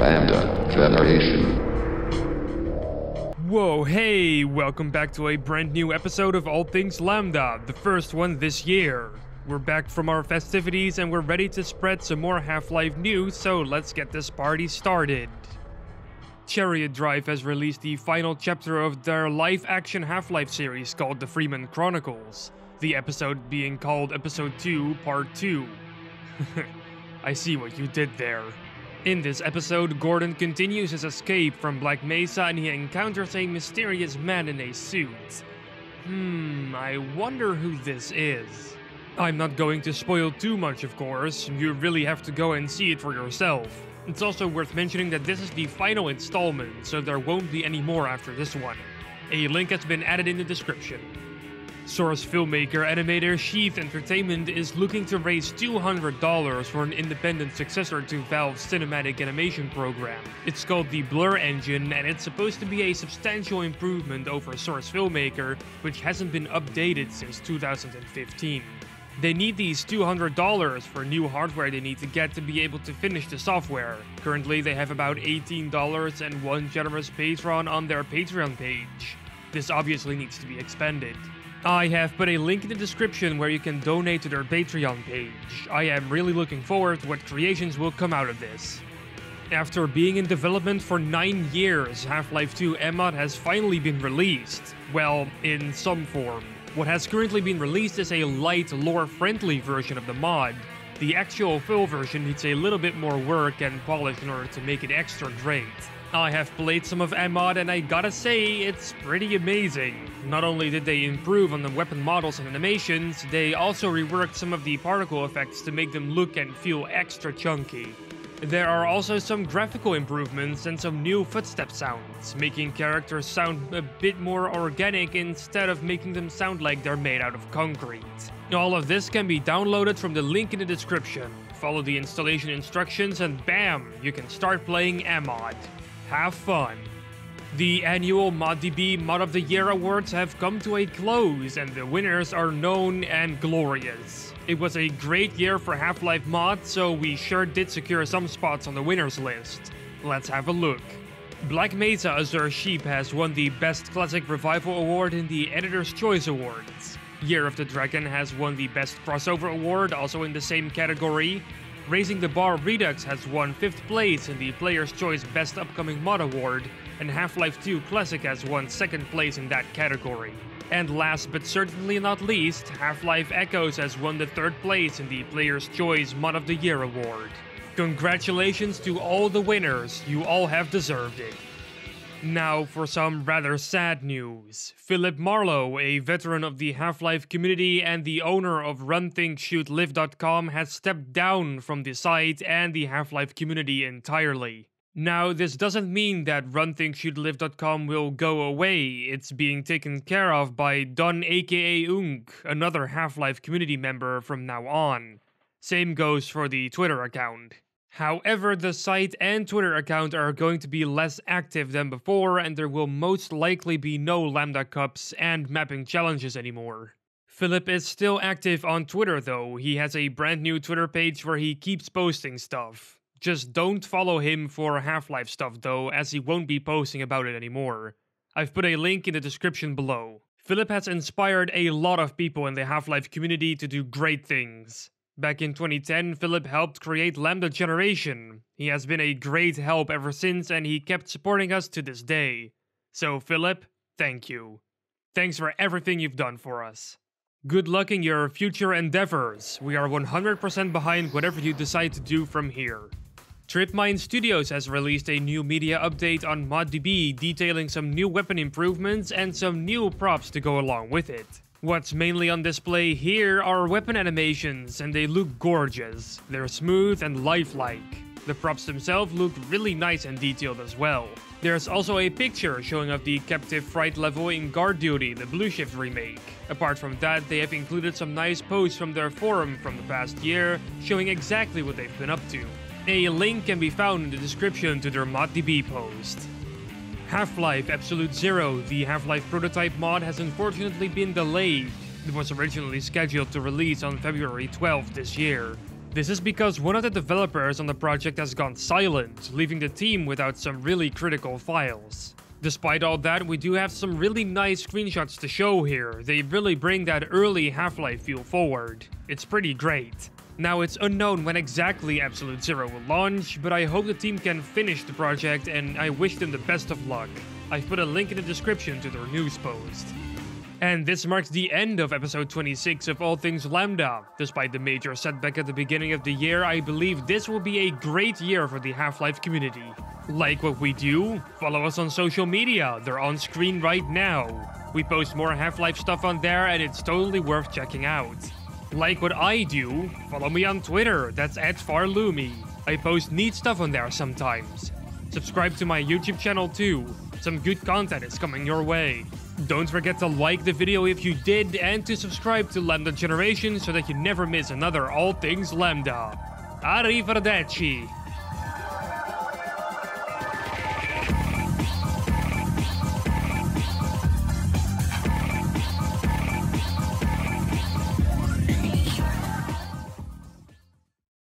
LambdaGeneration. Whoa, hey, welcome back to a brand new episode of All Things Lambda, the first one this year. We're back from our festivities and we're ready to spread some more Half-Life news, so let's get this party started. Chariot Drive has released the final chapter of their live-action Half-Life series called the Freeman Chronicles, the episode being called Episode 2, Part 2. I see what you did there. In this episode, Gordon continues his escape from Black Mesa and he encounters a mysterious man in a suit. I wonder who this is. I'm not going to spoil too much, of course. You really have to go and see it for yourself. It's also worth mentioning that this is the final installment, so there won't be any more after this one. A link has been added in the description. Source filmmaker animator Sheath Entertainment is looking to raise $200 for an independent successor to Valve's cinematic animation program. It's called the Blur Engine, and it's supposed to be a substantial improvement over Source Filmmaker, which hasn't been updated since 2015. They need these $200 for new hardware they need to get to be able to finish the software. Currently, they have about $18 and one generous patron on their Patreon page. This obviously needs to be expanded. I have put a link in the description where you can donate to their Patreon page. I am really looking forward to what creations will come out of this. After being in development for 9 years, Half-Life 2 MMod has finally been released. Well, in some form. What has currently been released is a light, lore-friendly version of the mod. The actual full version needs a little bit more work and polish in order to make it extra great. I have played some of MMod and I gotta say, it's pretty amazing. Not only did they improve on the weapon models and animations, they also reworked some of the particle effects to make them look and feel extra chunky. There are also some graphical improvements and some new footstep sounds, making characters sound a bit more organic instead of making them sound like they're made out of concrete. All of this can be downloaded from the link in the description. Follow the installation instructions and bam, you can start playing MMod. Have fun! The annual ModDB Mod of the Year awards have come to a close and the winners are known and glorious. It was a great year for Half-Life mod, so we sure did secure some spots on the winners list. Let's have a look. Black Mesa Azure Sheep has won the Best Classic Revival Award in the Editor's Choice Awards. Year of the Dragon has won the Best Crossover Award, also in the same category. Raising the Bar Redux has won 5th place in the Player's Choice Best Upcoming Mod Award, and Half-Life 2 Classic has won 2nd place in that category. And last but certainly not least, Half-Life Echoes has won the 3rd place in the Player's Choice Mod of the Year award. Congratulations to all the winners, you all have deserved it. Now for some rather sad news. Philip Marlowe, a veteran of the Half-Life community and the owner of RunThinkShootLive.com, has stepped down from the site and the Half-Life community entirely. Now, this doesn't mean that RunThinkShootLive.com will go away. It's being taken care of by Don aka Unk, another Half-Life community member from now on. Same goes for the Twitter account. However, the site and Twitter account are going to be less active than before, and there will most likely be no Lambda Cups and mapping challenges anymore. Philip is still active on Twitter though. He has a brand new Twitter page where he keeps posting stuff. Just don't follow him for Half-Life stuff though, as he won't be posting about it anymore. I've put a link in the description below. Philip has inspired a lot of people in the Half-Life community to do great things. Back in 2010, Philip helped create LambdaGeneration. He has been a great help ever since and he kept supporting us to this day. So Philip, thank you. Thanks for everything you've done for us. Good luck in your future endeavors. We are 100% behind whatever you decide to do from here. Tripmine Studios has released a new media update on ModDB detailing some new weapon improvements and some new props to go along with it. What's mainly on display here are weapon animations, and they look gorgeous. They're smooth and lifelike. The props themselves look really nice and detailed as well. There's also a picture showing off the Captive Fright level in Guard Duty, the Blue Shift remake. Apart from that, they have included some nice posts from their forum from the past year, showing exactly what they've been up to. A link can be found in the description to their ModDB post. Half-Life Absolute Zero, the Half-Life prototype mod, has unfortunately been delayed. It was originally scheduled to release on February 12th this year. This is because one of the developers on the project has gone silent, leaving the team without some really critical files. Despite all that, we do have some really nice screenshots to show here. They really bring that early Half-Life feel forward. It's pretty great. Now, it's unknown when exactly Absolute Zero will launch, but I hope the team can finish the project and I wish them the best of luck. I've put a link in the description to their news post. And this marks the end of episode 26 of All Things Lambda. Despite the major setback at the beginning of the year, I believe this will be a great year for the Half-Life community. Like what we do? Follow us on social media, they're on screen right now. We post more Half-Life stuff on there and it's totally worth checking out. Like what I do? Follow me on Twitter, that's @farlumi. I post neat stuff on there sometimes. Subscribe to my YouTube channel too. Some good content is coming your way. Don't forget to like the video if you did and to subscribe to LambdaGeneration so that you never miss another All Things Lambda. Arrivederci!